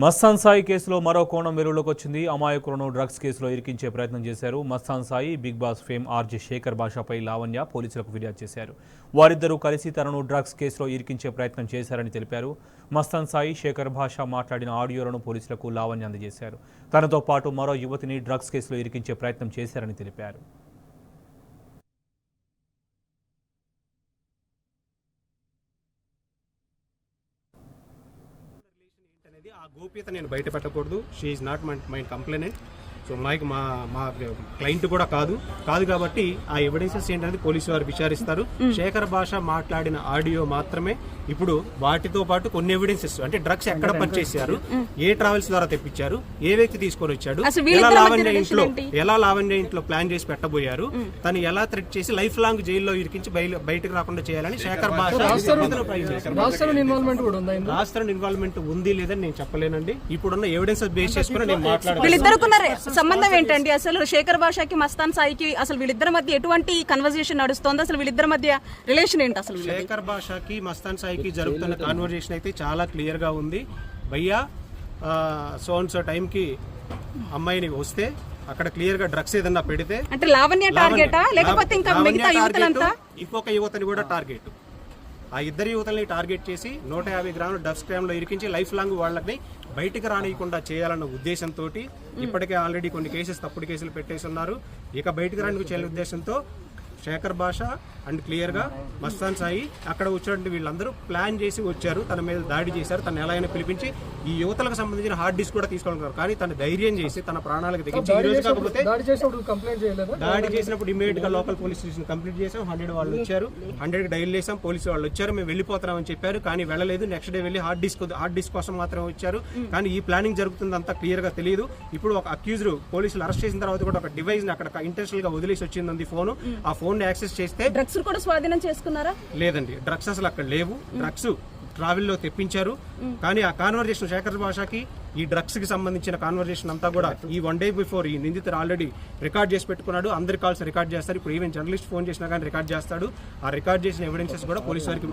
మస్తాన్ సాయి కేసులో మరో కోణం వెలుగులోకి వచ్చింది. అమాయకులను డ్రగ్స్ కేసులో ఇరికించే ప్రయత్నం చేశారు. Mastan Sai, Bigg Boss fame RJ Shekhar భాషపై లావణ్య పోలీసులకు ఫిర్యాదు చేశారు. వారిద్దరూ కలిసి తనను డ్రగ్స్ కేసులో ఇరికించే ప్రయత్నం చేశారని తెలిపారు. మస్తాన్ సాయి, శేఖర్ భాష మాట్లాడిన ఆడియోలను పోలీసులకు లావణ్య అందజేశారు. తనతో పాటు మరో యువతిని డ్రగ్స్ కేసులో ఇరికించే ప్రయత్నం చేశారని తెలిపారు. ఆ గోప్యత నేను బయట పెట్టకూడదు. She is not my complainant. So మా క్లయింట్ కూడా కాదు కాబట్టి ఆ ఎవిడెన్సెస్ ఏంటనేది పోలీసు వారు విచారిస్తారు. శేఖర్ భాష మాట్లాడిన ఆడియో మాత్రమే ఇప్పుడు వాటితో పాటు కొన్ని ఎవిడెన్సెస్ అంటే డ్రగ్స్ ఎక్కడ పనిచేశారు, ఏ ట్రావెల్స్ ద్వారా తెప్పించారు, ఏ వ్యక్తి తీసుకొని వచ్చాడు, ఎలా లావణ్య ఇంట్లో ప్లాన్ చేసి పెట్టబోయారు, తను ఎలా థ్రెట్ చేసి లైఫ్ లాంగ్ జైల్లో ఇరికించి బయటకు రాకుండా చేయాలని శేఖర్ భాష రాష్ట్ర ఇన్వాల్వ్మెంట్ ఉంది లేదని నేను చెప్పలేనండి. ఇప్పుడున్న ఎవిడెన్సెస్ బేస్ చేసుకుని నేను మాట్లాడాను. సంబంధం ఏంటండి అసలు శేఖర్ భాషకి మస్తాన్ సాయికి అసలు వీళ్ళిద్దరి మధ్య ఎటువంటి కన్వర్జేషన్ నడుస్తోంది? అసలు వీళ్ళిద్దరి మధ్య రిలేషన్ ఏంటి? అసలు శేఖర్ భాషకి మస్తాన్ సాయికి జరుగుతున్న కాన్వర్జేషన్ అయితే చాలా క్లియర్ గా ఉంది. భయ్యా సో టైంకి అమ్మాయిని వస్తే అక్కడ క్లియర్ గా డ్రగ్స్ ఏదన్నా పెడితే అంటే లావణ్య టార్గెటా లేకపోతే ఇంకా మిగతా యువతులంతా? ఇంకొక యువతని కూడా టార్గెట్. ఆ ఇద్దరు యువతల్ని టార్గెట్ చేసి 150 గ్రాముల డ్రగ్స్ క్రైమ్ లో ఇరికించి లైఫ్ లాంగ్ వాళ్ళని బయటికి రానియకుండా చేయాలన్న ఉద్దేశంతో ఇప్పటికే ఆల్రెడీ కొన్ని తప్పుడు కేసులు పెట్టేసి ఉన్నారు. ఇక బయటికి రాని చేయాలనే ఉద్దేశంతో శేఖర్ భాష అండ్ క్లియర్ గా మస్తాన్ సాయి అక్కడ వచ్చినట్టు వీళ్ళందరూ ప్లాన్ చేసి వచ్చారు. తన మీద దాడి చేశారు. తను ఎలా అయినా పిలిపించి ఈ యువతలకు సంబంధించిన హార్డ్ డిస్క్ కూడా తీసుకోవాలన్నారు. కానీ తను ధైర్యం చేసి తన ప్రాణాలకు తెగించి ఈ రోజు కాకపోతే దాడి చేసినప్పుడు ఇమీడియట్ గా లోకల్ పోలీస్ స్టేషన్ కంప్లీట్ చేసాం. 100 వాళ్ళు వచ్చారు, 100 డైల్ చేసాం. పోలీసు వాళ్ళు వచ్చారు, మేము వెళ్ళిపోతామని చెప్పారు. కానీ వెళ్ళలేదు. నెక్స్ట్ డే వెళ్ళి హార్డ్ డిస్క్ కోసం మాత్రమే వచ్చారు. కానీ ఈ ప్లానింగ్ జరుగుతుంది అంతా క్లియర్ గా తెలియదు. ఇప్పుడు ఒక అక్యూజ్డ్ పోలీసులు అరెస్ట్ చేసిన తర్వాత కూడా ఒక డివైస్ ని అక్కడ ఇంటెన్షనల్ గా వదిలేసి వచ్చింది ఫోన్. ఆ ఫోన్ యాక్సెస్ చేస్తే డ్రగ్స్ కూడా స్వాధీనం చేసుకున్నారా? లేదండి, డ్రగ్స్ అసలు అక్కడ లేవు. డ్రగ్స్ ట్రావెల్ లో తెప్పించారు. కానీ ఆ కాన్వర్జేషన్ శేఖర్ భాషకి ఈ డ్రగ్స్ కి సంబంధించిన కాన్వర్జేషన్ అంతా కూడా ఈ 1 day బిఫోర్ ఈ నిందితుడు ఆల్రెడీ రికార్డ్ చేసి పెట్టుకున్నాడు. అందరి కాల్స్ రికార్డ్ చేస్తారు. ఇప్పుడు ఈవెన్ జర్నలిస్ట్ ఫోన్ చేసినా కానీ రికార్డ్ చేస్తాడు. ఆ రికార్డ్ చేసిన ఎవిడెన్సెస్ కూడా పోలీసు వారికి